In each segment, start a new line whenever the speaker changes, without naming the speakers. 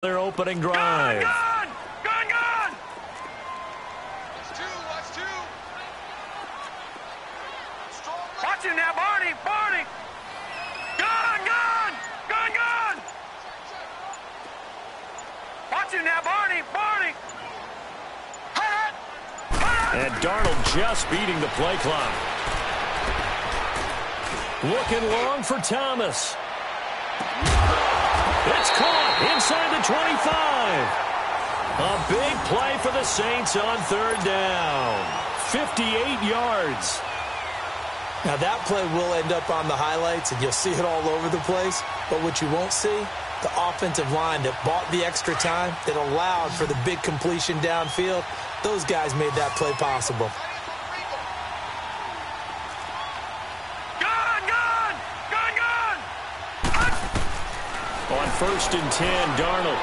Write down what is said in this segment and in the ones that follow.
Their opening drive.
Gone!
Watch two.
Watch him now, Barney! Gone! Watch him now, Barney!
And Darnold just beating the play clock. Looking long for Thomas. It's caught inside the 25. A big play for the Saints on third down. 58 yards.
Now that play will end up on the highlights, and you'll see it all over the place. But what you won't see, the offensive line that bought the extra time, that allowed for the big completion downfield, those guys made that play possible.
On 1st and 10, Darnold.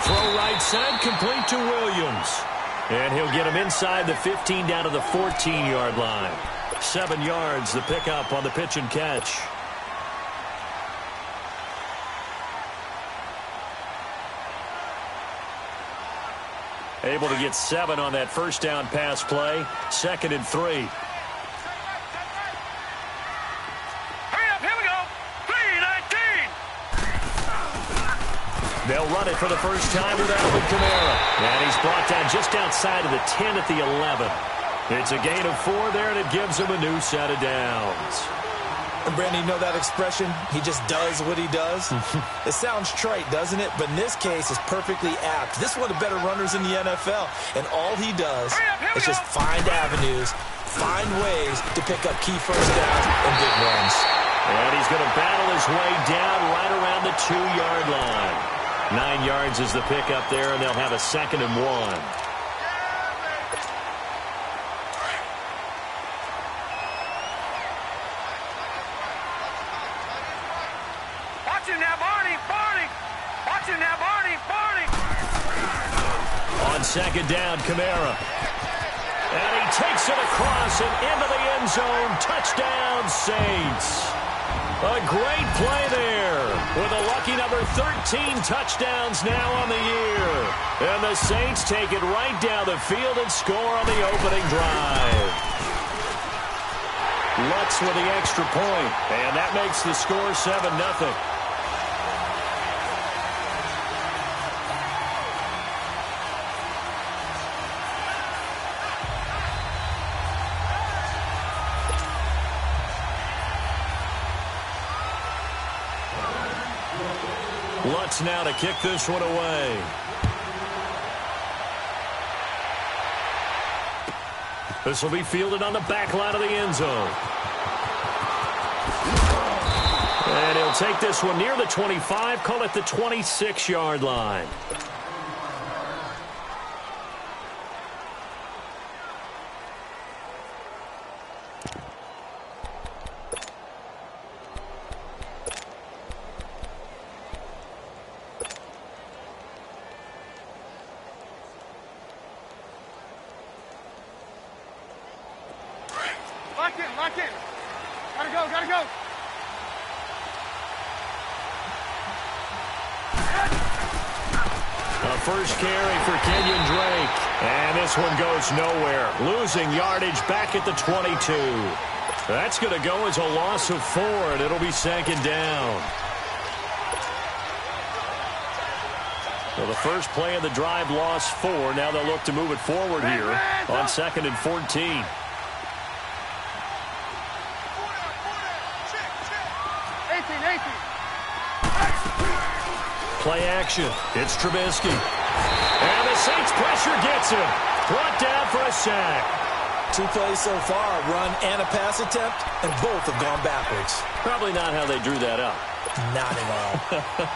Throw right side, complete to Williams. And he'll get him inside the 15 down to the 14-yard line. 7 yards, the pickup on the pitch and catch. Able to get 7 on that first down pass play. 2nd and 3. They'll run it for the first time with Alvin Kamara. And he's brought down just outside of the 10 at the 11. It's a gain of 4 there, and it gives him a new set of downs.
And Brandon, you know that expression? He just does what he does? It sounds trite, doesn't it? But in this case, it's perfectly apt. This is one of the better runners in the NFL. And all he does is just find avenues, find ways to pick up key first downs and big runs.
And he's going to battle his way down right around the 2-yard line. 9 yards is the pickup there, and they'll have a 2nd and 1.
Watch him now, Barney! Watch him now, Barney!
On 2nd down, Kamara. And he takes it across and into the end zone. Touchdown, Saints. A great play there with a lucky number 13 touchdowns now on the year. And the Saints take it right down the field and score on the opening drive. Lutz with the extra point, and that makes the score 7-0. Lutz now to kick this one away. This will be fielded on the back line of the end zone. And he'll take this one near the 25, call it the 26-yard line.
Lock in. Gotta go.
A first carry for Kenyon Drake. And this one goes nowhere. Losing yardage back at the 22. That's going to go as a loss of 4, and it'll be 2nd down. Well, the first play of the drive lost 4. Now they'll look to move it forward here on 2nd and 14. Play action. It's Trubisky. And the Saints pressure gets him. Brought down for a sack.
2 plays so far, a run and a pass attempt, and both have gone backwards.
Probably not how they drew that up.
Not at all.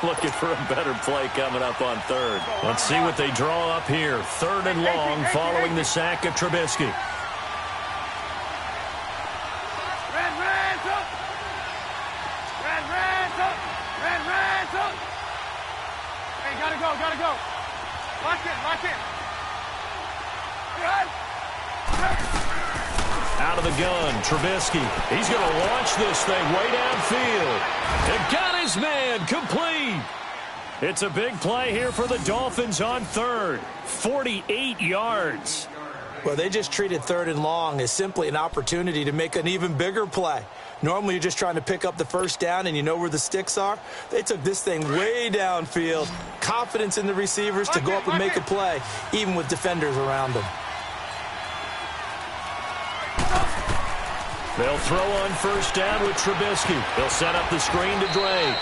Looking for a better play coming up on 3rd. Let's see what they draw up here. 3rd and long following the sack of Trubisky.
Gotta go. Lock in.
Out of the gun, Trubisky. He's going to launch this thing way downfield. And got his man complete. It's a big play here for the Dolphins on third. 48 yards.
Well, they just treated third and long as simply an opportunity to make an even bigger play. Normally, you're just trying to pick up the first down and you know where the sticks are. They took this thing way downfield. Confidence in the receivers to go up and make a play, even with defenders around them.
They'll throw on first down with Trubisky. They'll set up the screen to Drake.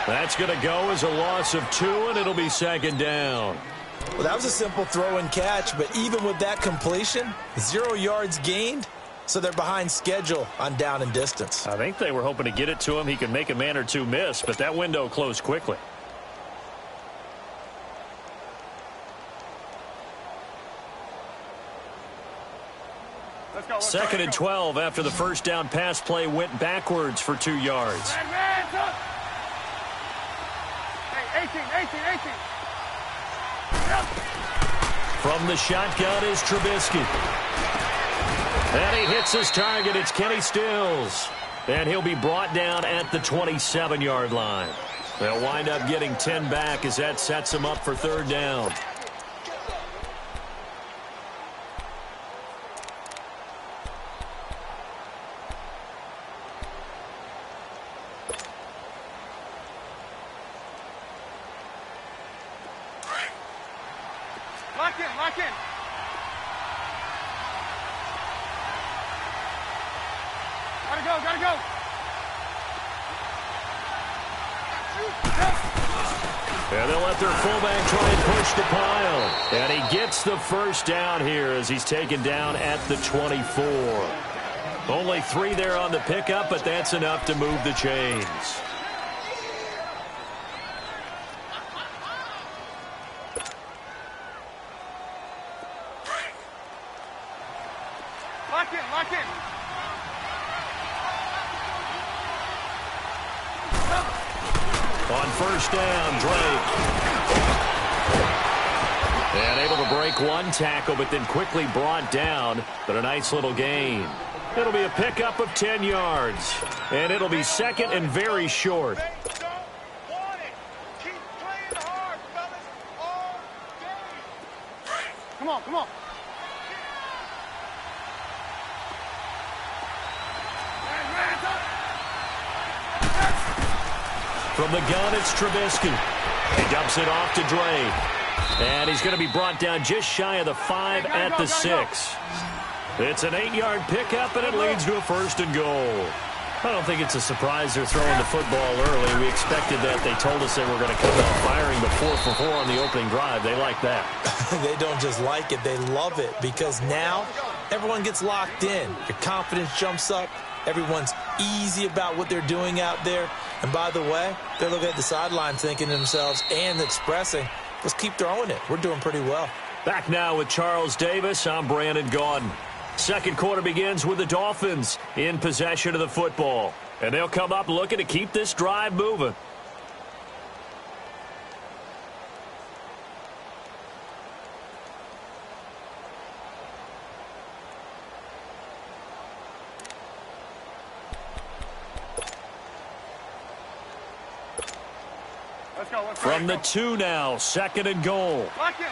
That's going to go as a loss of 2, and it'll be second down.
Well, that was a simple throw and catch, but even with that completion, 0 yards gained, so they're behind schedule on down and distance.
I think they were hoping to get it to him. He could make a man or two miss, but that window closed quickly. Second and 12 after the first down pass play went backwards for 2 yards.
Hey, 18.
From the shotgun is Trubisky. And he hits his target. It's Kenny Stills. And he'll be brought down at the 27-yard line. They'll wind up getting 10 back as that sets them up for third down.
Lock in. Gotta go.
And they'll let their fullback try and push the pile. And he gets the first down here as he's taken down at the 24. Only 3 there on the pickup, but that's enough to move the chains.
Lock in.
On first down, Drake. And able to break one tackle, but then quickly brought down. But a nice little gain. It'll be a pickup of 10 yards. And it'll be second and very short.
Come on.
From the gun, it's Trubisky. He dumps it off to Drake. And he's going to be brought down just shy of the 5 at the 6. It's an 8-yard pickup, and it leads to a first and goal. I don't think it's a surprise they're throwing the football early. We expected that. They told us they were going to come out firing the 4 for 4 on the opening drive. They like that.
They don't just like it. They love it because now everyone gets locked in. Your confidence jumps up. Everyone's easy about what they're doing out there. And by the way, they're looking at the sideline thinking to themselves and expressing, let's keep throwing it. We're doing pretty well.
Back now with Charles Davis. I'm Brandon Gaudin. Second quarter begins with the Dolphins in possession of the football. And they'll come up looking to keep this drive moving. From the 2 now, second and goal.
Lock in.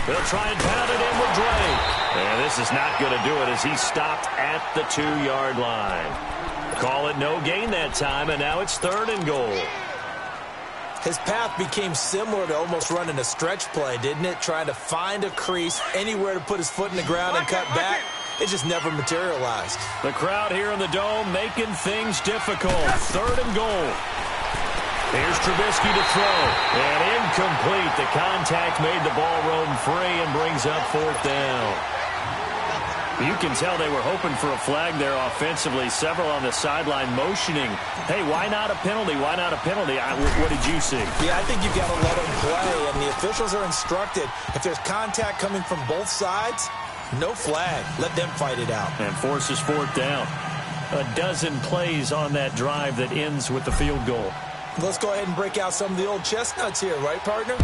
They'll try and pound it in with Drake. And this is not going to do it as he stopped at the 2-yard line. Call it no gain that time, and now it's third and goal.
His path became similar to almost running a stretch play, didn't it? Trying to find a crease, anywhere to put his foot in the ground and cut back. It just never materialized.
The crowd here in the Dome making things difficult. Third and goal. Here's Trubisky to throw. And incomplete. The contact made the ball roam free and brings up fourth down. You can tell they were hoping for a flag there offensively. Several on the sideline motioning. Hey, why not a penalty? Why not a penalty? What did you see?
Yeah, I think you've got to let them play. And the officials are instructed, if there's contact coming from both sides, no flag. Let them fight it out.
And forces fourth down. A dozen plays on that drive that ends with the field goal.
Let's go ahead and break out some of the old chestnuts here, right, partner?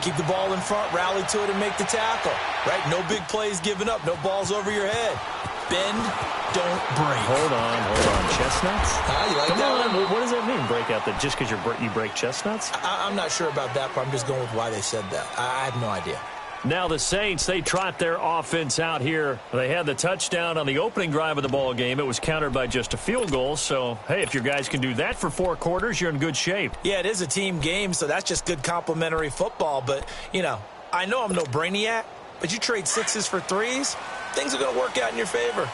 Keep the ball in front, rally to it, and make the tackle. Right? No big plays given up. No balls over your head. Bend, don't break.
Hold on. Chestnuts?
You like
Come
that
on.
one?
What does that mean, break out? That just because you break chestnuts?
I'm not sure about that, but I'm just going with why they said that. I have no idea.
Now the Saints, they trot their offense out here. They had the touchdown on the opening drive of the ball game. It was countered by just a field goal. So, hey, if your guys can do that for 4 quarters, you're in good shape.
Yeah, it is a team game, so that's just good complimentary football. But, you know, I know I'm no brainiac, but you trade 6s for 3s, things are going to work out in your favor.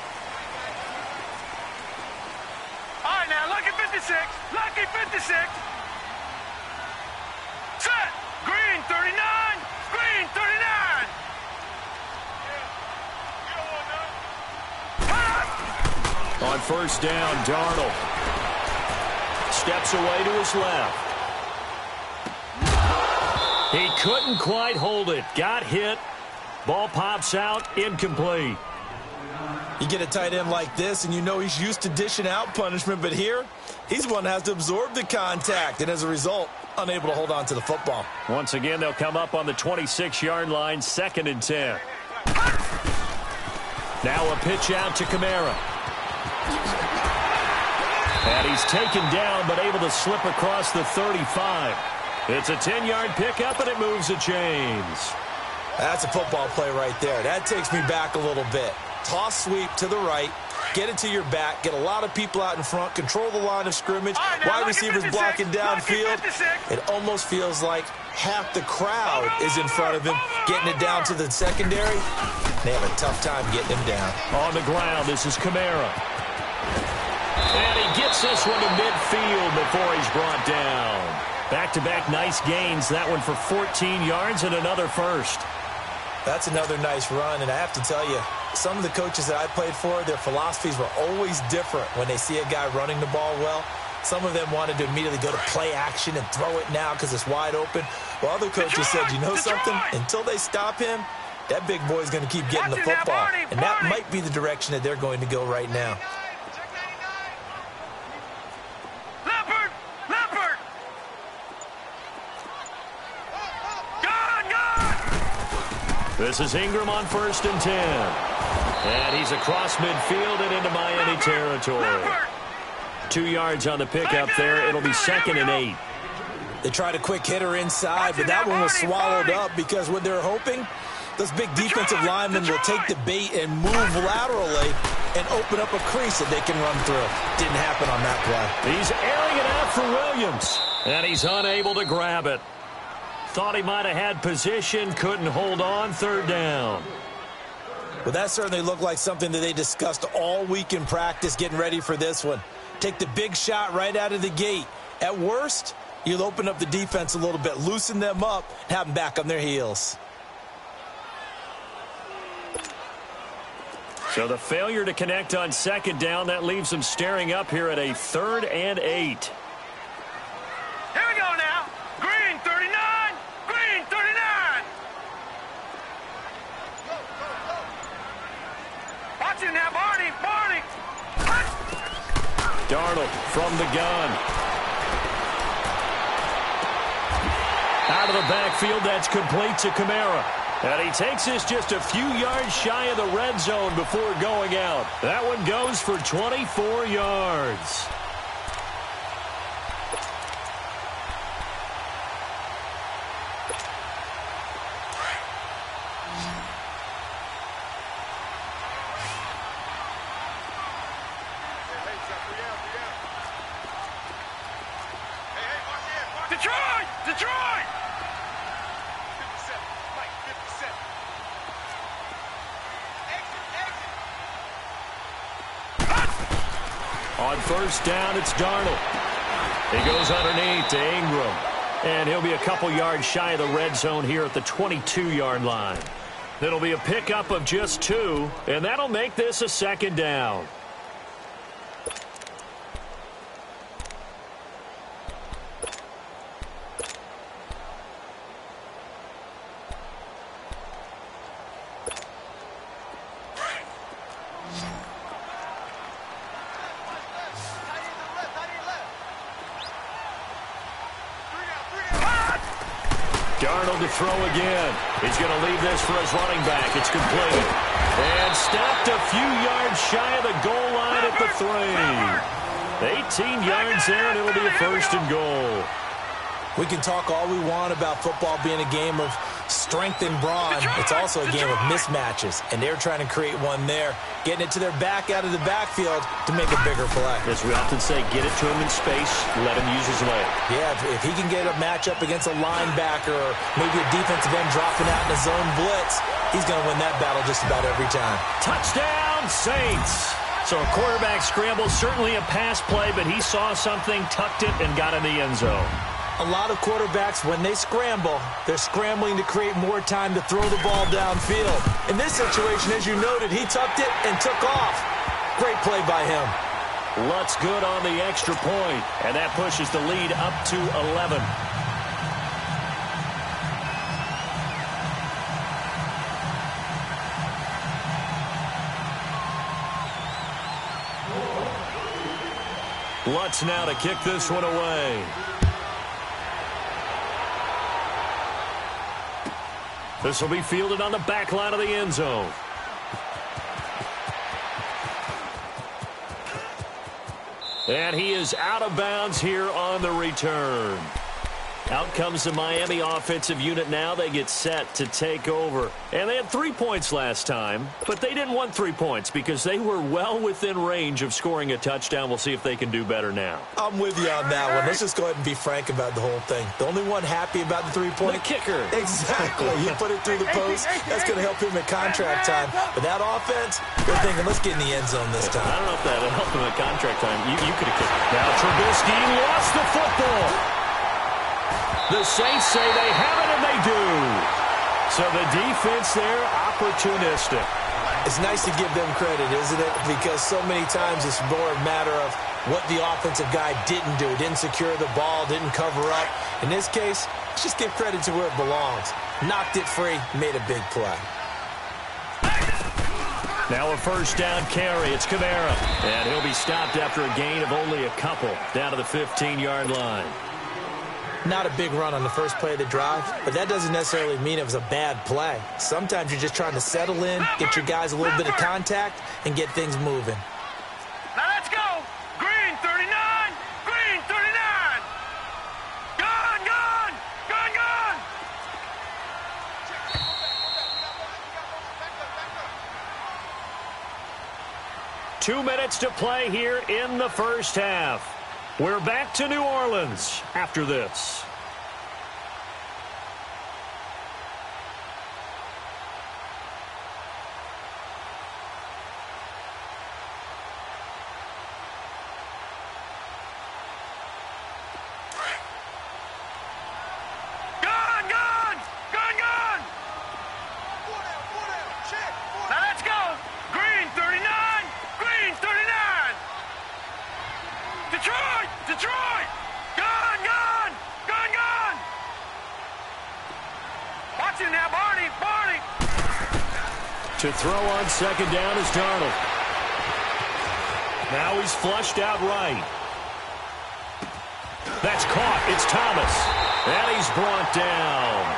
All right, now, lucky 56. Lucky 56. Set. Green 39. Green 39.
On first down, Darnold steps away to his left. He couldn't quite hold it. Got hit. Ball pops out, incomplete.
You get a tight end like this, and you know he's used to dishing out punishment, but here, he's one that has to absorb the contact, and as a result, unable to hold on to the football.
Once again, they'll come up on the 26-yard line, 2nd and 10. Now a pitch out to Kamara. And he's taken down, but able to slip across the 35. It's a 10-yard pickup, and it moves the chains.
That's a football play right there. That takes me back a little bit. Toss sweep to the right, get it to your back, get a lot of people out in front, control the line of scrimmage, wide receivers blocking downfield. It almost feels like half the crowd is in front of him, getting it down to the secondary. They have a tough time getting him down.
On the ground, this is Kamara. And he gets this one to midfield before he's brought down. Back-to-back nice gains. That one for 14 yards and another first.
That's another nice run, and I have to tell you, some of the coaches that I played for, their philosophies were always different when they see a guy running the ball well. Some of them wanted to immediately go to play action and throw it now because it's wide open. While other coaches said, you know something? Until they stop him, that big boy's going to keep getting the football. And that might be the direction that they're going to go right now.
This is Ingram on 1st and 10. And he's across midfield and into Miami territory. 2 yards on the pickup there. It'll be 2nd and 8.
They tried a quick hitter inside, but that one was swallowed up because what they're hoping, those big defensive linemen will take the bait and move laterally and open up a crease that they can run through. Didn't happen on that play.
He's airing it out for Williams, and he's unable to grab it. Thought he might have had position, couldn't hold on, 3rd down.
Well, that certainly looked like something that they discussed all week in practice getting ready for this one. Take the big shot right out of the gate. At worst, you'll open up the defense a little bit, loosen them up, and have them back on their heels.
So the failure to connect on 2nd down, that leaves them staring up here at a 3rd and 8.
Here we go now. Green 39. Green 39. Watch it now, Barney. Barney.
Darnold from the gun. Out of the backfield, that's complete to Kamara. And he takes this just a few yards shy of the red zone before going out. That one goes for 24 yards.
Detroit! Detroit!
57. Mike, 57. Exit.
On 1st down, it's Darnold. He goes underneath to Ingram. And he'll be a couple yards shy of the red zone here at the 22-yard line. It'll be a pickup of just 2, and that'll make this a 2nd down. Darnold to throw again. He's going to leave this for his running back. It's complete. And stopped a few yards shy of the goal line at the 3. 18 yards there, and it'll be a 1st and goal.
We can talk all we want about football being a game of strength and brawn. It's also a game of mismatches, and they're trying to create one there, getting it to their back out of the backfield to make a bigger play.
As we often say, get it to him in space, let him use his leg.
Yeah, if he can get a matchup against a linebacker or maybe a defensive end dropping out in a zone blitz, he's going to win that battle just about every time.
Touchdown, Saints! So a quarterback scramble, certainly a pass play, but he saw something, tucked it, and got in the end zone.
A lot of quarterbacks, when they scramble, they're scrambling to create more time to throw the ball downfield. In this situation, as you noted, he tucked it and took off. Great play by him.
Lutz good on the extra point, and that pushes the lead up to 11. Lutz now to kick this one away. This will be fielded on the back line of the end zone. And he is out of bounds here on the return. Out comes the Miami offensive unit now. They get set to take over. And they had 3 points last time, but they didn't want 3 points because they were well within range of scoring a touchdown. We'll see if they can do better now.
I'm with you on that one. Let's just go ahead and be frank about the whole thing. The only one happy about the 3-point.
The kicker.
Exactly. You put it through the post. That's going to help him at contract time. But that offense, they're thinking, let's get in the end zone this time.
I don't know if that would help him at contract time. You could have kicked it. Now Trubisky lost the football. The Saints say they have it, and they do. So the defense there, opportunistic.
It's nice to give them credit, isn't it? Because so many times it's more a matter of what the offensive guy didn't do. Didn't secure the ball, didn't cover up. In this case, let's just give credit to where it belongs. Knocked it free, made a big play.
Now a 1st down carry. It's Kamara. And he'll be stopped after a gain of only a couple down to the 15-yard line.
Not a big run on the first play of the drive, but that doesn't necessarily mean it was a bad play. Sometimes you're just trying to settle in, get your guys a little bit of contact, and get things moving.
Now let's go. Green 39. Green 39. Gone, gone. Gone, gone.
2 minutes to play here in the first half. We're back to New Orleans after this.
Gone, gone. Gone, gone. Now let's go. Green 39. Green 39. Detroit! Detroit! Gone! Gone! Gone! Gone! Watch him now, Barney! Barney!
To throw on 2nd down is Darnold. Now he's flushed out right. That's caught. It's Thomas. And he's brought down.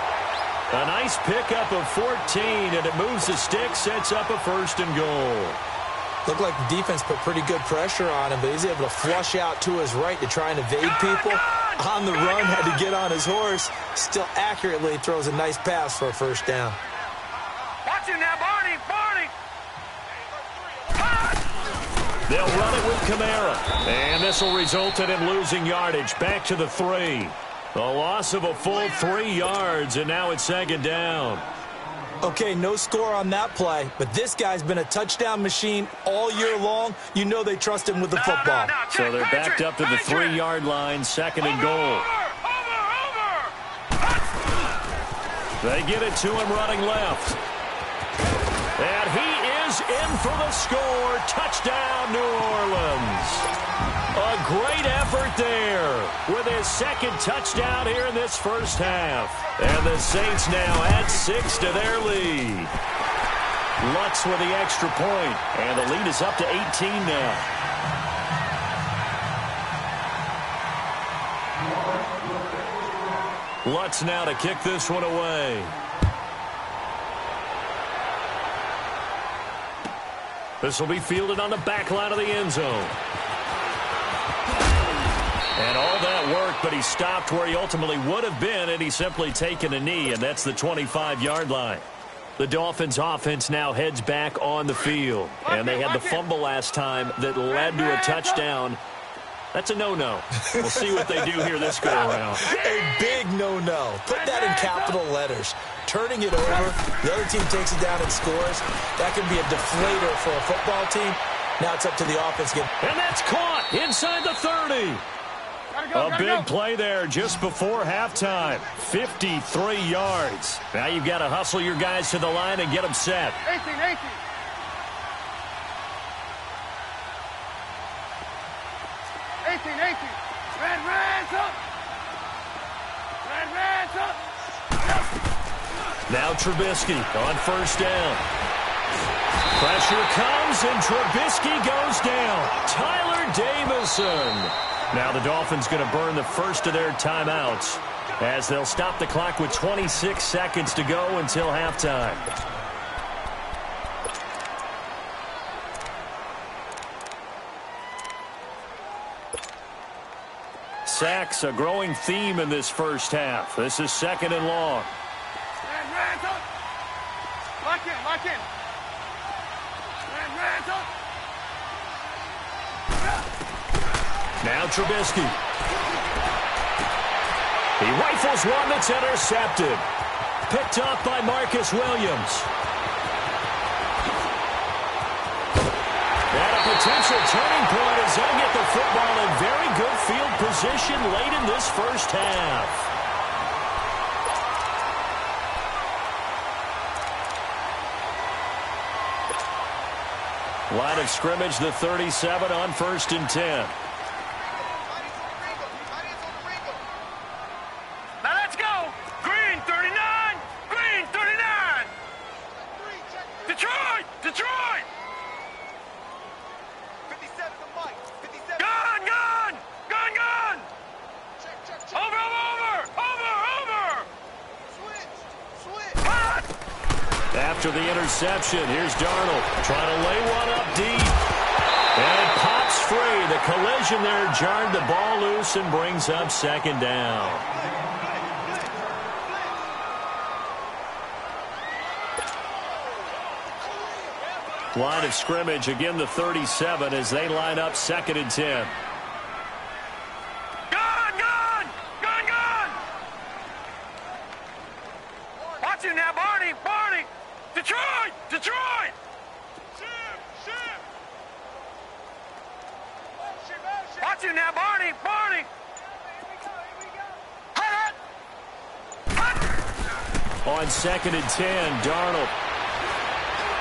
A nice pickup of 14, and it moves the stick, sets up a 1st and goal.
Looked like the defense put pretty good pressure on him, but he's able to flush out to his right to try and evade people. On the run, had to get on his horse. Still accurately throws a nice pass for a 1st down.
Watch him now, Barney! Barney!
They'll run it with Kamara. And this will result in him losing yardage. Back to the 3. A loss of a full 3 yards, and now it's 2nd down.
Okay, no score on that play, but this guy's been a touchdown machine all year long. You know they trust him with the football.
So they're backed up to the 3-yard line, 2nd and goal. They get it to him running left. And he is in for the score. Touchdown, New Orleans. A great effort there with his 2nd touchdown here in this first half. And the Saints now add 6 to their lead. Lutz with the extra point, and the lead is up to 18 now. Lutz now to kick this one away. This will be fielded on the back line of the end zone. And all that work, but he stopped where he ultimately would have been, and he's simply taken a knee, and that's the 25-yard line. The Dolphins' offense now heads back on the field, and they had the fumble last time that led to a touchdown. That's a no-no. We'll see what they do here this go-around.
A big no-no. Put that in capital letters. Turning it over, the other team takes it down and scores. That can be a deflator for a football team. Now it's up to the offense.
And that's caught inside the 30. A big play there just before halftime. 53 yards. Now you've got to hustle your guys to the line and get them set.
18. Red's up. Red's up.
Now Trubisky on first down. Pressure comes, and Trubisky goes down. Tyler Jamison. Now the Dolphins going to burn the first of their timeouts as they'll stop the clock with 26 seconds to go until halftime. Sacks, a growing theme in this first half. This is 2nd and long.
Red's up. Lock in. Red's up.
Now Trubisky. He rifles one that's intercepted. Picked up by Marcus Williams. And a potential turning point as they'll get the football in very good field position late in this first half. Line of scrimmage, the 37 on 1st and 10.
Now let's go. Green 39. Green 39. Detroit.
57 to Mike. 57.
Gun.
Check.
Over.
Switch.
Hot.
After the interception, here's Darnold trying to lay one up deep. And it pops free. The collision there jarred the ball loose and brings up 2nd down. Line of scrimmage, again the 37 as they line up 2nd and 10.
Gun. Watch it now, Barney. Detroit.
Ship.
Watch it now, Barney.
Here we go.
Hot.
On 2nd and 10, Darnold.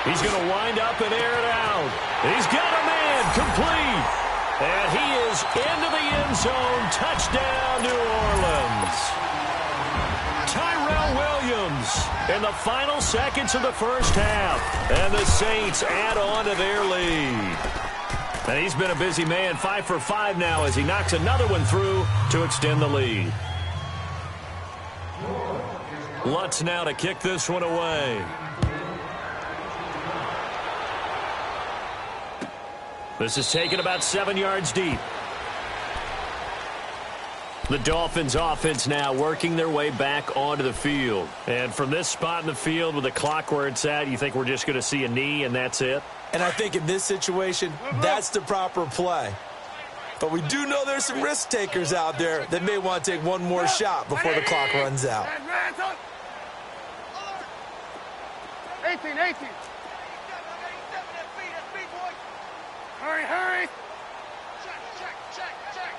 He's going to wind up and air it out. He's got a man complete. And he is into the end zone. Touchdown, New Orleans. Tyrell Williams in the final seconds of the first half. And the Saints add on to their lead. And he's been a busy man, 5 for 5 now as he knocks another one through to extend the lead. Lutz now to kick this one away. This is taken about 7 yards deep. The Dolphins offense now working their way back onto the field. And from this spot in the field with the clock where it's at, you think we're just going to see a knee and that's it?
And I think in this situation, that's the proper play. But we do know there's some risk takers out there that may want to take one more shot before the clock runs out.
18. Hurry.
Check.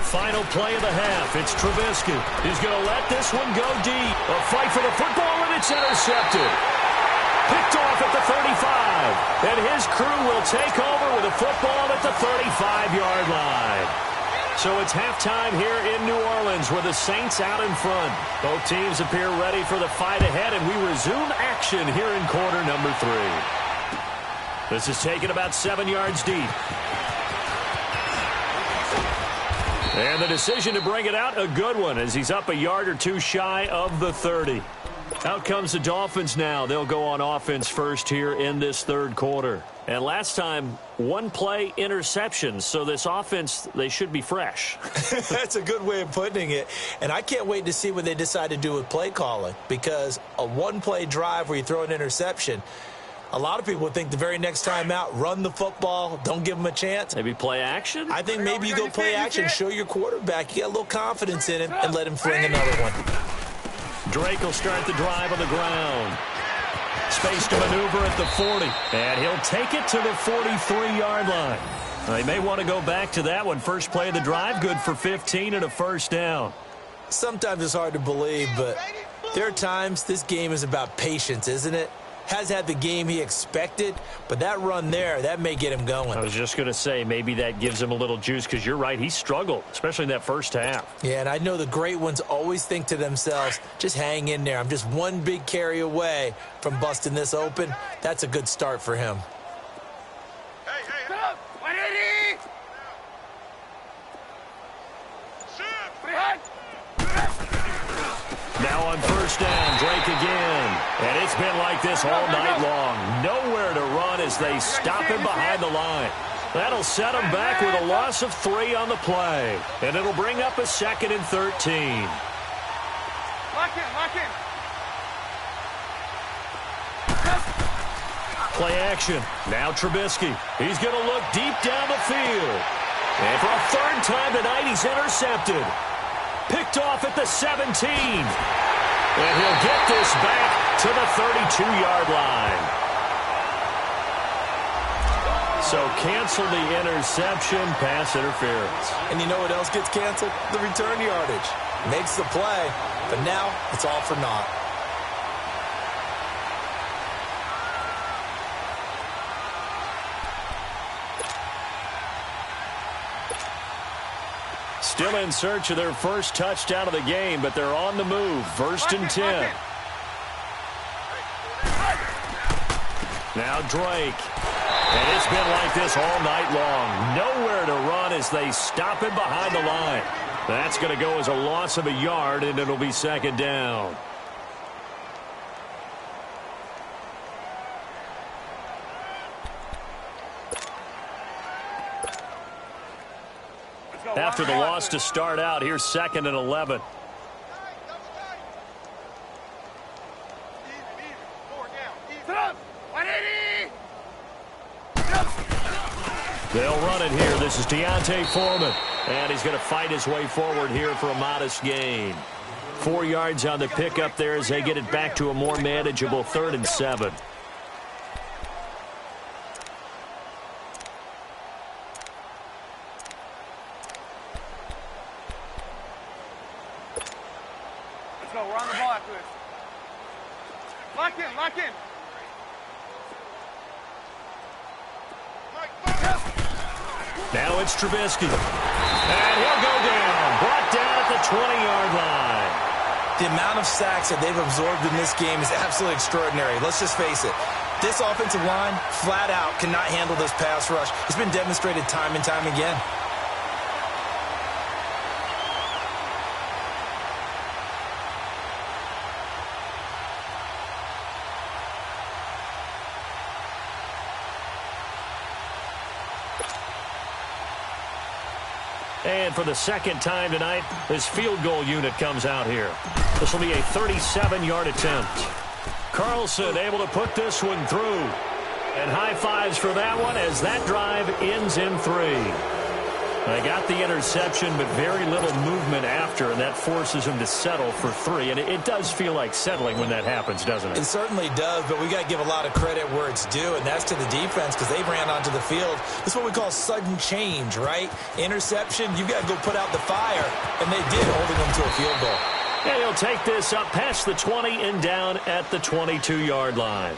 Final play of the half. It's Trubisky. He's going to let this one go deep. A fight for the football, and it's intercepted. Picked off at the 35. And his crew will take over with a football at the 35-yard line. So it's halftime here in New Orleans with the Saints out in front. Both teams appear ready for the fight ahead, and we resume action here in quarter number 3. This is taken about 7 yards deep. And the decision to bring it out, a good one, as he's up a yard or two shy of the 30. Out comes the Dolphins now. They'll go on offense first here in this third quarter. And last time, one play interception. So this offense, they should be fresh.
That's a good way of putting it. And I can't wait to see what they decide to do with play calling, because a one-play drive where you throw an interception, a lot of people would think the very next time out, run the football, don't give them a chance.
Maybe play action?
I think maybe you go play action, show your quarterback, you got a little confidence in him, and let him fling another one.
Drake will start the drive on the ground. Space to maneuver at the 40. And he'll take it to the 43-yard line. They may want to go back to that one. First play of the drive, good for 15 and a first down.
Sometimes it's hard to believe, but there are times this game is about patience, isn't it? Has had the game he expected, but that run there, that may get him going.
I was just going to say, maybe that gives him a little juice, because you're right, he struggled, especially in that first half.
Yeah, and I know the great ones always think to themselves, just hang in there. I'm just one big carry away from busting this open. That's a good start for him.
Hey, 180!
Now on first down, Drake again. And it's been like this all night long. Nowhere to run as they stop him behind the line. That'll set him back with a loss of 3 on the play. And it'll bring up a 2nd and 13.
Lock in.
Play action. Now Trubisky. He's going to look deep down the field. And for a third time tonight, he's intercepted. Picked off at the 17. And he'll get this back to the 32-yard line. So cancel the interception, pass interference.
And you know what else gets canceled? The return yardage. Makes the play, but now it's all for naught.
Still in search of their first touchdown of the game, but they're on the move. First and 10. Now Drake. And it's been like this all night long. Nowhere to run as they stop him behind the line. That's going to go as a loss of a yard, and it'll be 2nd down. After the loss to start out, here's 2nd and 11. They'll run it here. This is Deontay Foreman. And he's going to fight his way forward here for a modest gain. 4 yards on the pickup there as they get it back to a more manageable 3rd and 7.
Let's go. We're on the ball after this. Lock in.
Now it's Trubisky. And he'll go down. Brought down at the 20-yard line.
The amount of sacks that they've absorbed in this game is absolutely extraordinary. Let's just face it. This offensive line, flat out, cannot handle this pass rush. It's been demonstrated time and time again.
And for the second time tonight, this field goal unit comes out here. This will be a 37-yard attempt. Carlson able to put this one through. And high fives for that one as that drive ends in 3. They got the interception, but very little movement after, and that forces him to settle for 3. And it does feel like settling when that happens, doesn't it?
It certainly does, but we got to give a lot of credit where it's due, and that's to the defense because they ran onto the field. This is what we call sudden change, right? Interception, you've got to go put out the fire, and they did, holding them to a field goal.
And he'll take this up past the 20 and down at the 22-yard line.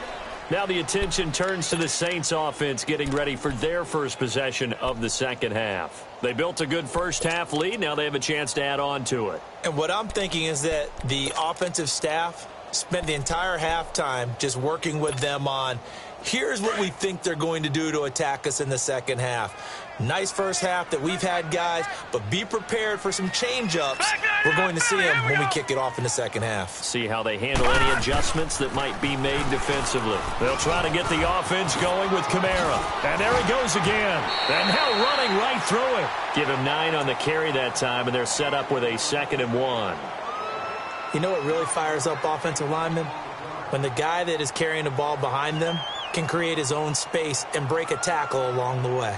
Now the attention turns to the Saints offense getting ready for their first possession of the second half. They built a good first half lead. Now they have a chance to add on to it.
And what I'm thinking is that the offensive staff spent the entire halftime just working with them on Here's what we think they're going to do to attack us in the second half. Nice first half that we've had, guys, but be prepared for some change-ups. We're going to see them when we kick it off in the second half.
See how they handle any adjustments that might be made defensively. They'll try to get the offense going with Kamara. And there he goes again. And now running right through it. Give him 9 on the carry that time, and they're set up with a 2nd and 1.
You know what really fires up offensive linemen? When the guy that is carrying the ball behind them can create his own space and break a tackle along the way.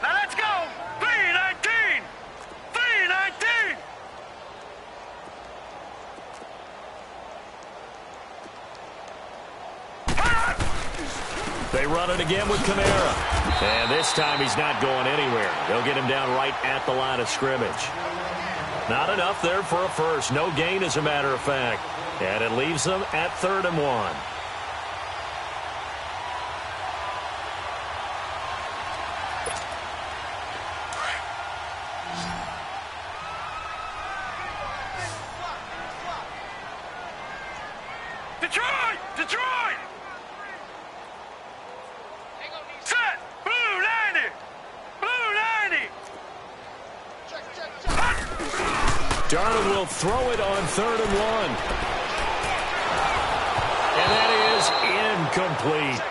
Now let's go! 3-19! 3-19!
They run it again with Kamara. And this time he's not going anywhere. They'll get him down right at the line of scrimmage. Not enough there for a first. No gain, as a matter of fact. And it leaves them at 3rd and 1.
Detroit! Detroit! Set! Blue 90! Blue 90!
Darnold will throw it on 3rd and 1. And that is incomplete.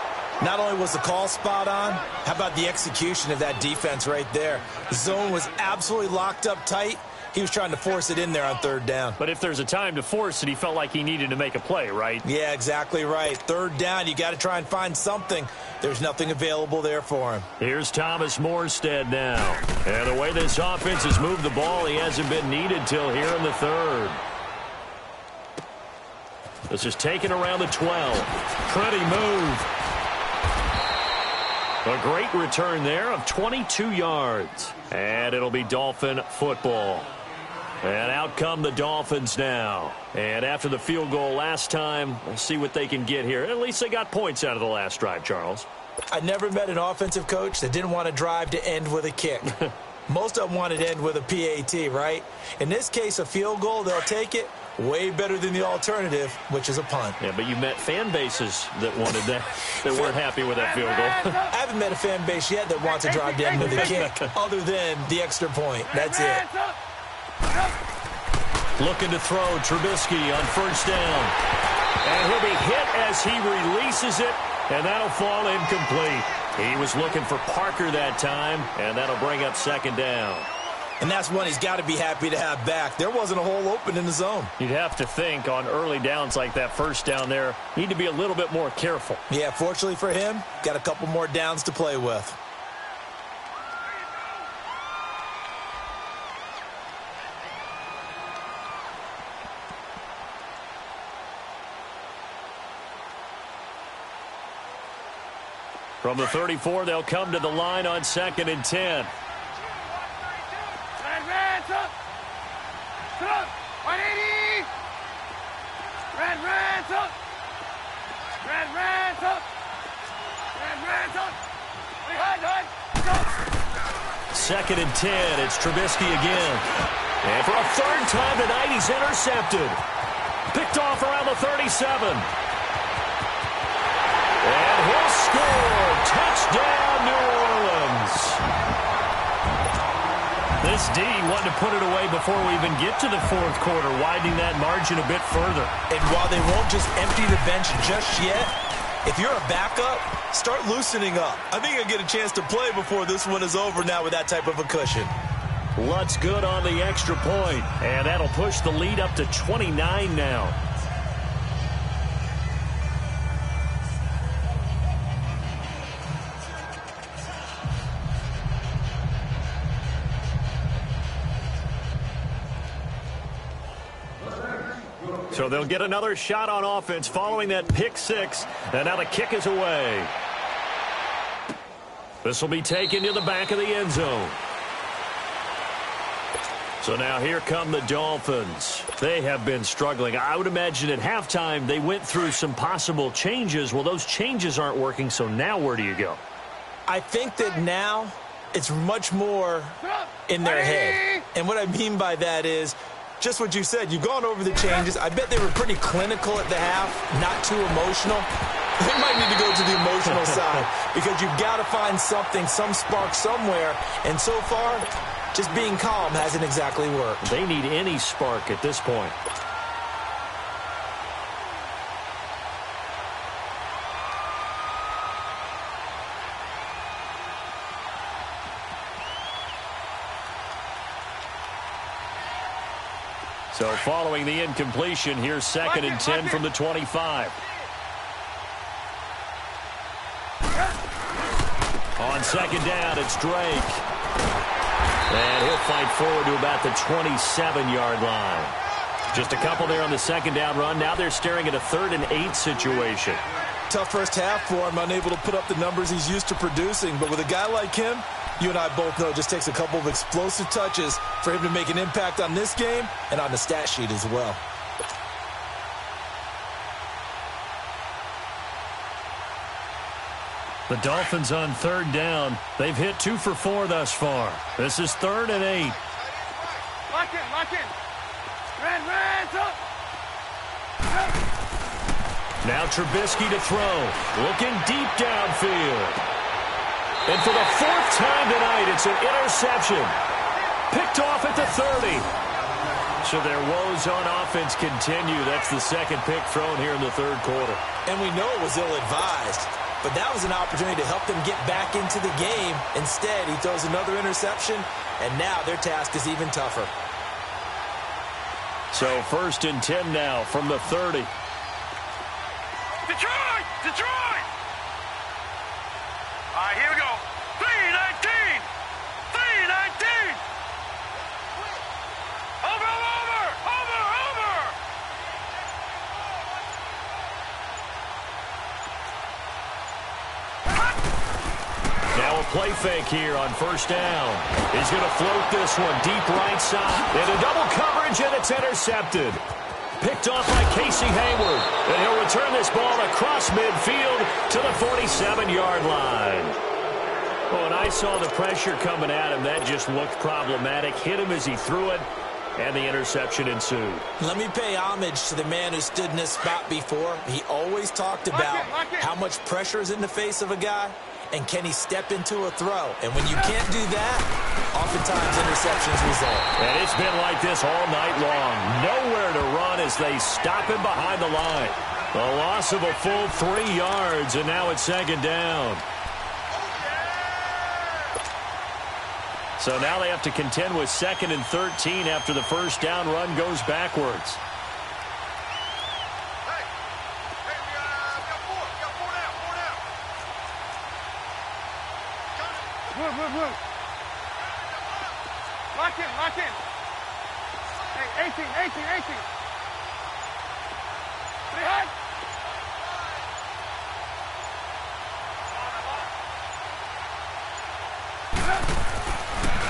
Not only was the call spot on, how about the execution of that defense right there? The zone was absolutely locked up tight. He was trying to force it in there on 3rd down.
But if there's a time to force it, he felt like he needed to make a play, right?
Yeah, exactly right. 3rd down, you got to try and find something. There's nothing available there for him.
Here's Thomas Morstead now. And the way this offense has moved the ball, he hasn't been needed till here in the 3rd. This is taken around the 12. Pretty move. A great return there of 22 yards. And it'll be Dolphin football. And out come the Dolphins now. And after the field goal last time, let's see what they can get here. At least they got points out of the last drive, Charles.
I never met an offensive coach that didn't want to drive to end with a kick. Most of them wanted to end with a PAT, right? In this case, a field goal, they'll take it. Way better than the alternative, which is a punt.
Yeah, but you met fan bases that wanted that, that weren't happy with that field goal.
I haven't met a fan base yet that wants to drive to end with a kick, other than the extra point. That's it.
Looking to throw Trubisky on 1st down. And he'll be hit as he releases it, and that'll fall incomplete. He was looking for Parker that time, and that'll bring up 2nd down.
And that's one he's got to be happy to have back. There wasn't a hole open in the zone.
You'd have to think on early downs like that 1st down there, need to be a little bit more careful.
Yeah, fortunately for him, got a couple more downs to play with.
From the 34, they'll come to the line on 2nd and 10.
Up! 180! Red up! Red up! Red up! Hide! Go!
2nd and 10. It's Trubisky again. And for a 3rd time tonight, he's intercepted. Picked off around the 37. And he'll score. Touchdown, New Orleans. This D wanted to put it away before we even get to the 4th quarter, widening that margin a bit further.
And while they won't just empty the bench just yet, if you're a backup, start loosening up. I think you'll get a chance to play before this one is over now with that type of a cushion.
Lutz good on the extra point, and that'll push the lead up to 29 now. So they'll get another shot on offense following that pick 6. And now the kick is away. This will be taken to the back of the end zone. So now here come the Dolphins. They have been struggling. I would imagine at halftime they went through some possible changes. Well, those changes aren't working, so now where do you go?
I think that now it's much more in their head. And what I mean by that is just what you said. You've gone over the changes. I bet they were pretty clinical at the half, not too emotional. They might need to go to the emotional side because you've got to find something, some spark somewhere. And so far, just being calm hasn't exactly worked.
They need any spark at this point. So following the incompletion, here's 2nd and 10 from the 25. On 2nd down, it's Drake. And he'll fight forward to about the 27-yard line. Just a couple there on the 2nd down run. Now they're staring at a 3rd and 8 situation.
Tough first half for him, unable to put up the numbers he's used to producing. But with a guy like him, you and I both know it just takes a couple of explosive touches for him to make an impact on this game and on the stat sheet as well.
The Dolphins on 3rd down. They've hit 2 for 4 thus far. This is 3rd and 8.
Lock in, lock in. Red, up.
Now Trubisky to throw. Looking deep downfield. And for the 4th time tonight, it's an interception. Picked off at the 30. So their woes on offense continue. That's the 2nd pick thrown here in the 3rd quarter.
And we know it was ill-advised, but that was an opportunity to help them get back into the game. Instead, he throws another interception, and now their task is even tougher.
So 1st and 10 now from the 30.
Detroit! Detroit! All right, here we go. 3-19! 3-19! Over!
Now a play fake here on 1st down. He's going to float this one deep right side. Into double coverage, and it's intercepted. Picked off by Casey Hayward. And he'll return this ball across midfield to the 47-yard line. Oh, and I saw the pressure coming at him. That just looked problematic. Hit him as he threw it, and the interception ensued.
Let me pay homage to the man who stood in this spot before. He always talked about how much pressure is in the face of a guy, and can he step into a throw. And when you can't do that, oftentimes interceptions result.
And it's been like this all night long. Nowhere to run as they stop him behind the line. A loss of a full 3 yards, and now it's 2nd down. So now they have to contend with 2nd and 13 after the 1st down run goes backwards.
Hey, we got 4. We got 4 down. Move. Lock in. Hey, 18. Pretty high.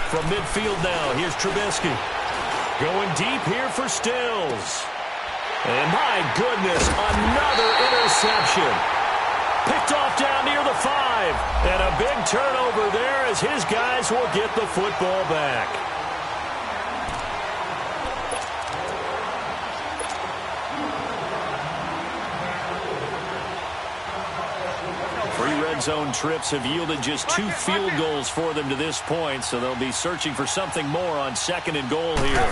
From midfield now, here's Trubisky. Going deep here for Stills. And my goodness, another interception. Picked off down near the 5. And a big turnover there as his guys will get the football back. Red zone trips have yielded just 2 field goals for them to this point, so they'll be searching for something more on 2nd and goal here.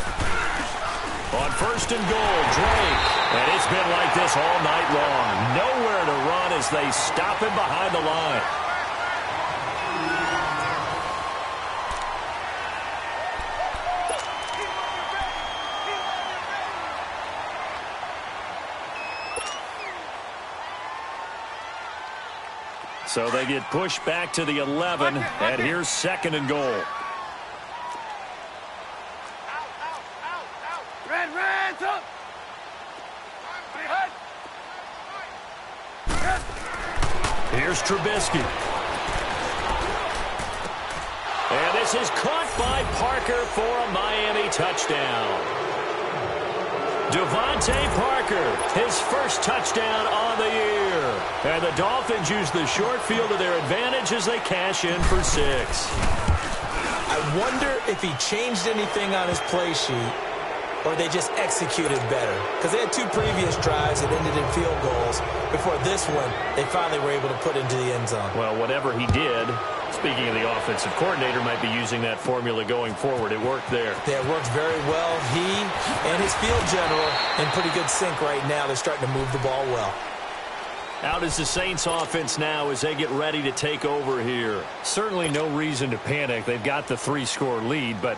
On 1st and goal, Drake. And it's been like this all night long. Nowhere to run as they stop him behind the line. So they get pushed back to the 11, and here's 2nd and goal.
Red, up.
Here's Trubisky. And this is caught by Parker for a Miami touchdown. Devontae Parker, his first touchdown on the year. And the Dolphins use the short field to their advantage as they cash in for 6.
I wonder if he changed anything on his play sheet or they just executed better. Because they had 2 previous drives that ended in field goals. Before this one, they finally were able to put into the end zone.
Well, whatever he did, speaking of the offensive coordinator, might be using that formula going forward. It worked there.
Yeah, it worked very well. He and his field general in pretty good sync right now. They're starting to move the ball well.
Out is the Saints offense now as they get ready to take over here. Certainly no reason to panic. They've got the 3-score lead, but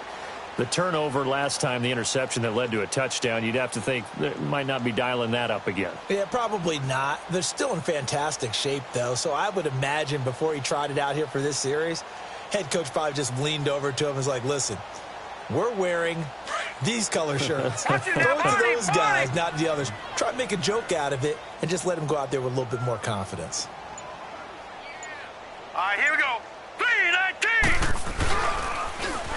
the turnover last time, the interception that led to a touchdown, you'd have to think they might not be dialing that up again.
Yeah, probably not. They're still in fantastic shape, though, so I would imagine before he tried it out here for this series, head coach probably just leaned over to him and was like, listen, we're wearing these color shirts. Throw it to those guys, not the others. Try to make a joke out of it and just let them go out there with a little bit more confidence.
All right, here we go. 3-19.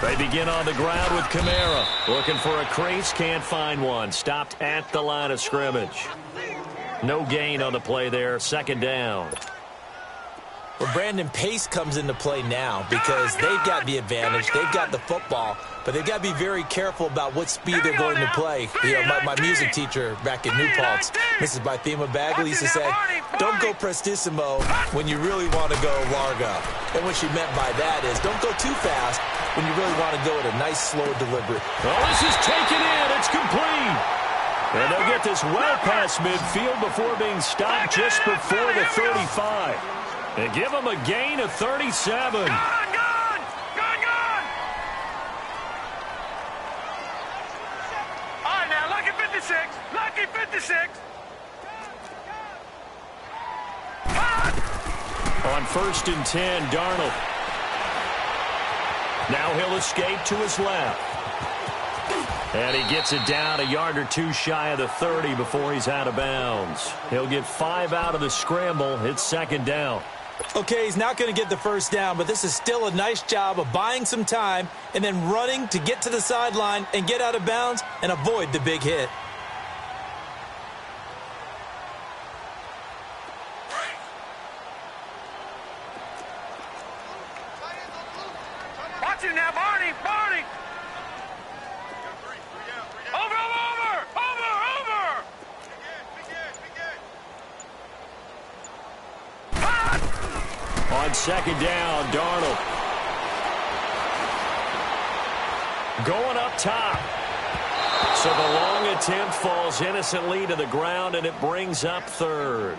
They begin on the ground with Kamara. Looking for a crease, can't find one. Stopped at the line of scrimmage. No gain on the play there. 2nd down.
Well, Brandon, pace comes into play now because they've got the advantage. They've got the football, but they've got to be very careful about what speed they're going to play. You know, my music teacher back in New Paltz, Mrs. Bythema Bagley, used to say, don't go prestissimo when you really want to go largo. And what she meant by that is don't go too fast when you really want to go at a nice, slow deliberate.
Oh, this is taken in. It's complete. And they'll get this well past midfield before being stopped just before the 35. And give them a gain of 37.
Gone! All right, now, lucky 56. Lucky 56.
On 1st and 10, Darnold. Now he'll escape to his left. And he gets it down a yard or 2 shy of the 30 before he's out of bounds. He'll get 5 out of the scramble. It's 2nd down.
Okay, he's not going to get the 1st down, but this is still a nice job of buying some time and then running to get to the sideline and get out of bounds and avoid the big hit.
Watch it now, Barney. Over.
On 2nd down, Darnold. Going up top. So the long attempt falls innocently to the ground, and it brings up 3rd.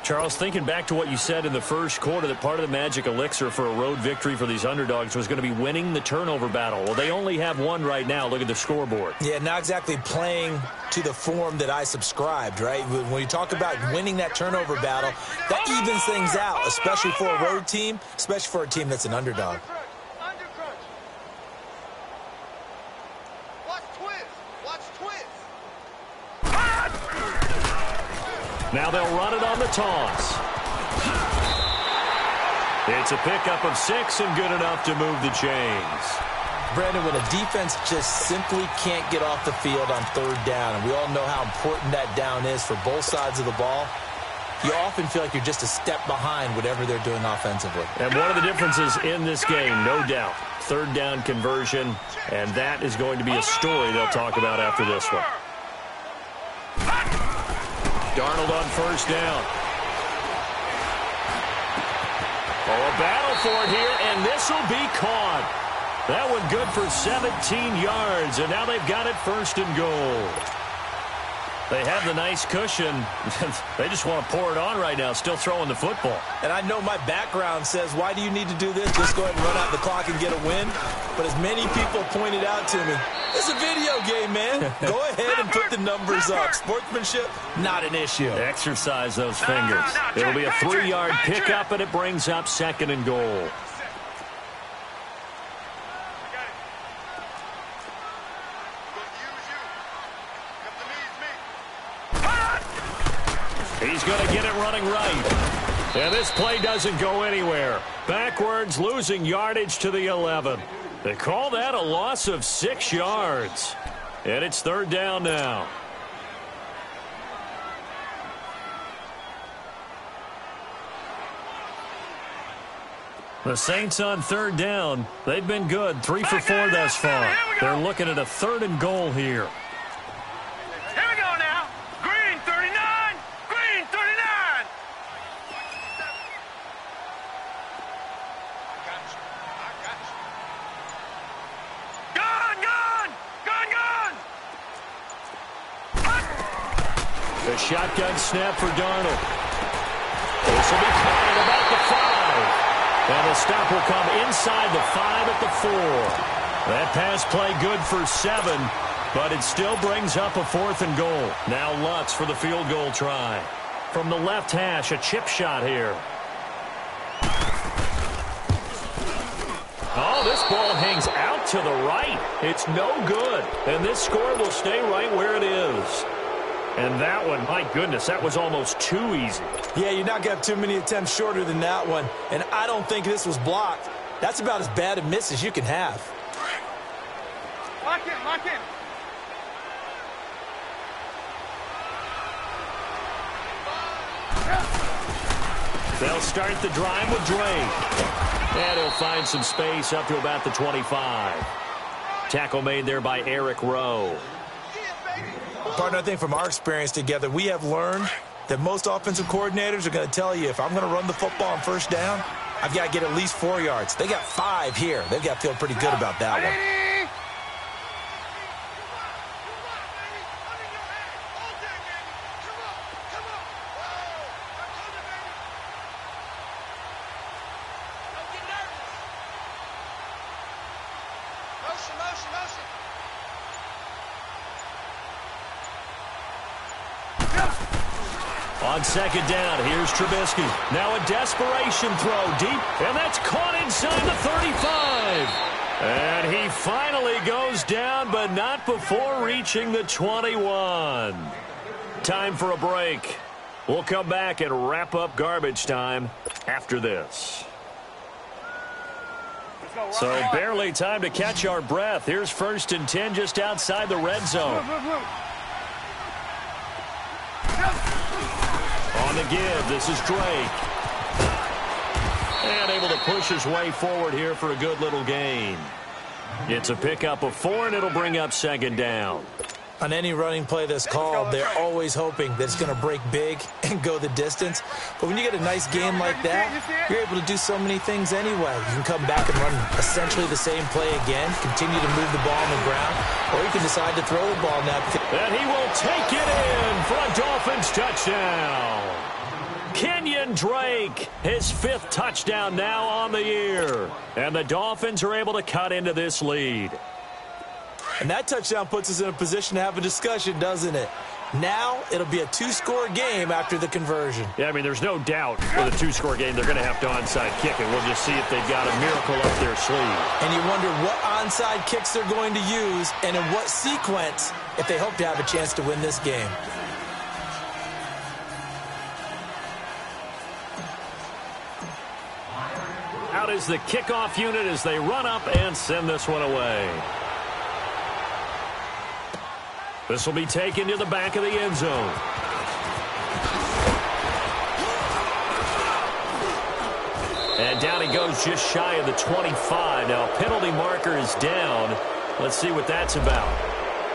Charles, thinking back to what you said in the first quarter, that part of the magic elixir for a road victory for these underdogs was going to be winning the turnover battle. Well, they only have one right now. Look at the scoreboard.
Yeah, not exactly playing to the form that I subscribed, right? When you talk about winning that turnover battle, that evens things out, especially for a road team, especially for a team that's an underdog.
Now they'll run it on the toss. It's a pickup of 6 and good enough to move the chains.
Brandon, when a defense just simply can't get off the field on 3rd down, and we all know how important that down is for both sides of the ball, you often feel like you're just a step behind whatever they're doing offensively.
And one of the differences in this game, no doubt, 3rd down conversion, and that is going to be a story they'll talk about after this one. Darnold on 1st down. Oh, a battle for it here, and this will be caught. That one good for 17 yards, and now they've got it 1st and goal. They have the nice cushion. They just want to pour it on right now, still throwing the football.
And I know my background says, why do you need to do this? Just go ahead and run out the clock and get a win. But as many people pointed out to me, it's a video game, man. Go ahead and put the numbers up. Sportsmanship, not an issue.
Exercise those fingers. It'll be a 3-yard pickup, and it brings up 2nd and goal. He's going to get it running right. And this play doesn't go anywhere. Backwards, losing yardage to the 11. They call that a loss of 6 yards. And it's 3rd down now. The Saints on third down. They've been good, 3 for 4 thus far. They're looking at a 3rd and goal here.
Here we go now. Green 39. Green 39. Gun, gun, gun, gun.
The shotgun snap for Darnold. This will be caught at about the 5. And the stop will come inside the 5 at the 4. That pass play good for 7, but it still brings up a 4th and goal. Now Lutz for the field goal try. From the left hash, a chip shot here. Oh, this ball hangs out to the right. It's no good. And this score will stay right where it is. And that one, my goodness, that was almost too easy.
Yeah, you're not going to have too many attempts shorter than that one. And I don't think this was blocked. That's about as bad a miss as you can have.
Lock in, lock in.
They'll start the drive with Drake. And he'll find some space up to about the 25. Tackle made there by Eric Rowe.
Partner, I think from our experience together, we have learned that most offensive coordinators are going to tell you, if I'm going to run the football on first down, I've got to get at least 4 yards. They got 5 here. They've got to feel pretty good about that one.
On second down, here's Trubisky. Now a desperation throw deep, and that's caught inside the 35. And he finally goes down, but not before reaching the 21. Time for a break. We'll come back and wrap up garbage time after this. So barely time to catch our breath. Here's 1st and 10 just outside the red zone. On the give, this is Drake. And able to push his way forward here for a good little gain. It's a pickup of 4, and it'll bring up 2nd down.
On any running play that's called, they're always hoping that it's going to break big and go the distance. But when you get a nice game like that, you're able to do so many things anyway. You can come back and run essentially the same play again, continue to move the ball on the ground, or you can decide to throw the ball now.
And he will take it in for a Dolphins touchdown. Kenyon Drake, his 5th touchdown now on the year. And the Dolphins are able to cut into this lead.
And that touchdown puts us in a position to have a discussion, doesn't it? Now it'll be a 2-score game after the conversion.
Yeah, I mean, there's no doubt with a 2-score game they're going to have to onside kick it. We'll just see if they've got a miracle up their sleeve.
And you wonder what onside kicks they're going to use and in what sequence if they hope to have a chance to win this game.
Out is the kickoff unit as they run up and send this one away. This will be taken to the back of the end zone. And down he goes just shy of the 25. Now, penalty marker is down. Let's see what that's about.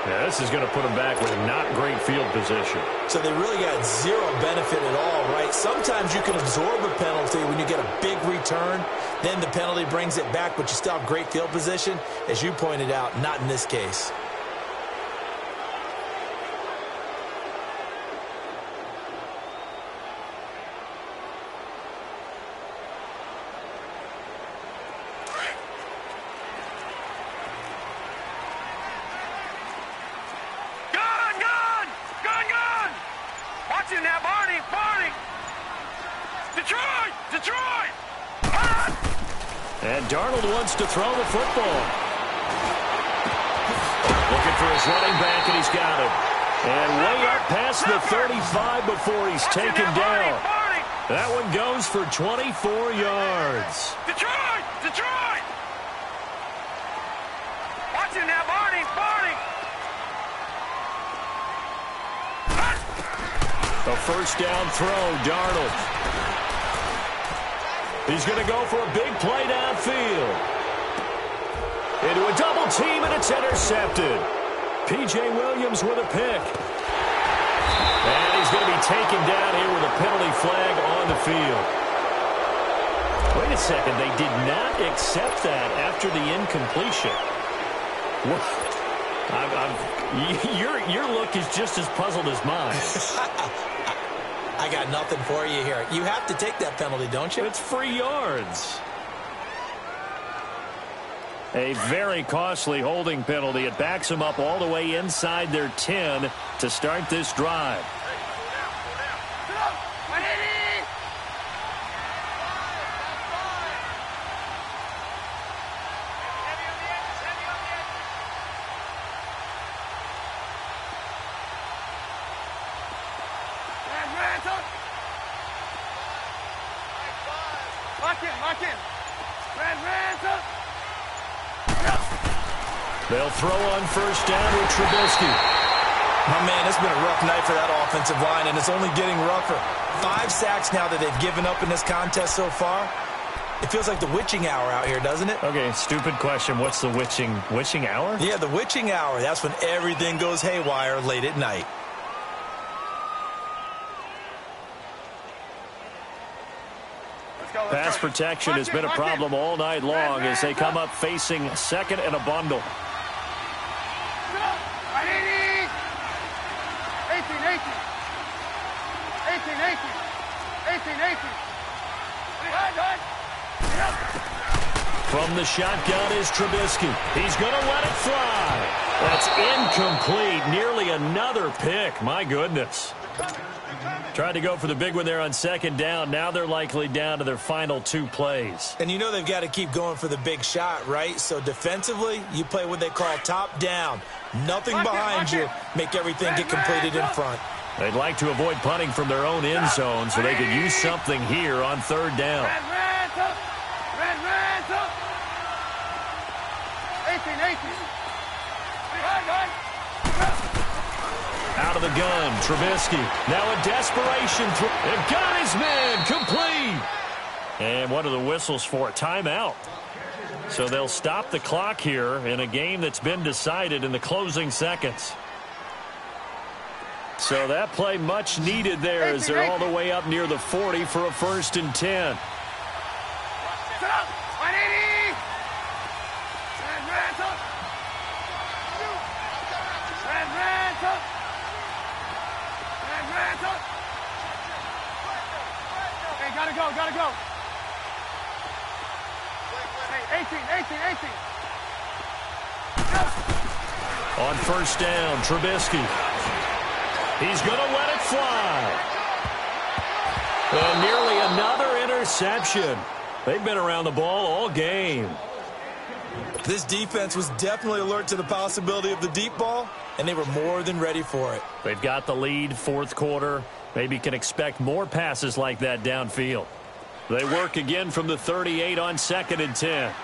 Yeah, this is going to put him back with not great field position.
So they really got zero benefit at all, right? Sometimes you can absorb a penalty when you get a big return. Then the penalty brings it back, but you still have great field position. As you pointed out, not in this case.
And Darnold wants to throw the football. Looking for his running back, and he's got it. And way up past the 35 before he's taken down. That one goes for 24 yards.
Detroit! Detroit! Watch it now, Barney! Barney!
A first down throw, Darnold. He's going to go for a big play downfield. Into a double team, and it's intercepted. P.J. Williams with a pick. And he's going to be taken down here with a penalty flag on the field. Wait a second. They did not accept that after the incompletion. What? Your look is just as puzzled as mine.
I got nothing for you here. You have to take that penalty, don't you?
It's free yards. A very costly holding penalty. It backs them up all the way inside their 10 to start this drive.
Lock in.
They'll throw on first down with Trubisky.
Oh, man, it's been a rough night for that offensive line, and it's only getting rougher. 5 sacks now that they've given up in this contest so far. It feels like the witching hour out here, doesn't it?
Okay, stupid question. What's the witching hour?
Yeah, the witching hour. That's when everything goes haywire late at night.
Pass protection has been a problem all night long as they come up facing second and a bundle.
18.
From the shotgun is Trubisky. He's going to let it fly. That's incomplete. Nearly another pick. My goodness. Tried to go for the big one there on second down. Now they're likely down to their final 2 plays.
And you know they've got to keep going for the big shot, right? So defensively, you play what they call top down. Nothing behind you. Make everything get completed in front.
They'd like to avoid punting from their own end zone so they could use something here on third down.
18.
Out of the gun, Trubisky. Now a desperation throw. They've got his man complete. And what are the whistles for? A timeout. So they'll stop the clock here in a game that's been decided in the closing seconds. So that play much needed there as they're all the way up near the 40 for a 1st and 10.
Gotta go. 18.
On first down, Trubisky. He's going to let it fly. And nearly another interception. They've been around the ball all game.
This defense was definitely alert to the possibility of the deep ball, and they were more than ready for it.
They've got the lead, 4th quarter. Maybe can expect more passes like that downfield. They work again from the 38 on 2nd and 10.
Hey,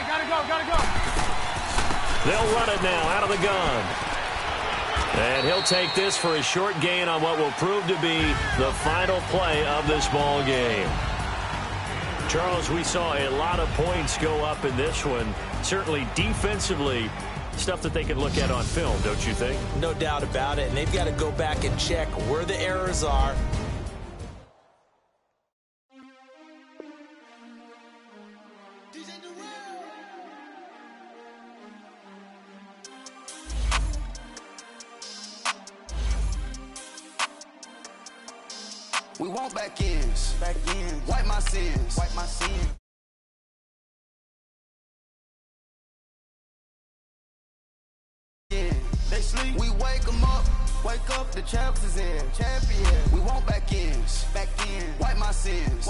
gotta go.
They'll run it now out of the gun. And he'll take this for a short gain on what will prove to be the final play of this ball game. Charles, we saw a lot of points go up in this one. Certainly defensively, stuff that they can look at on film, don't you think?
No doubt about it. And they've got to go back and check where the errors are.
We want back ends. Wipe my sins. They sleep. We wake them up. Wake up, the champs is in. Champion. We want back ends. Wipe my sins.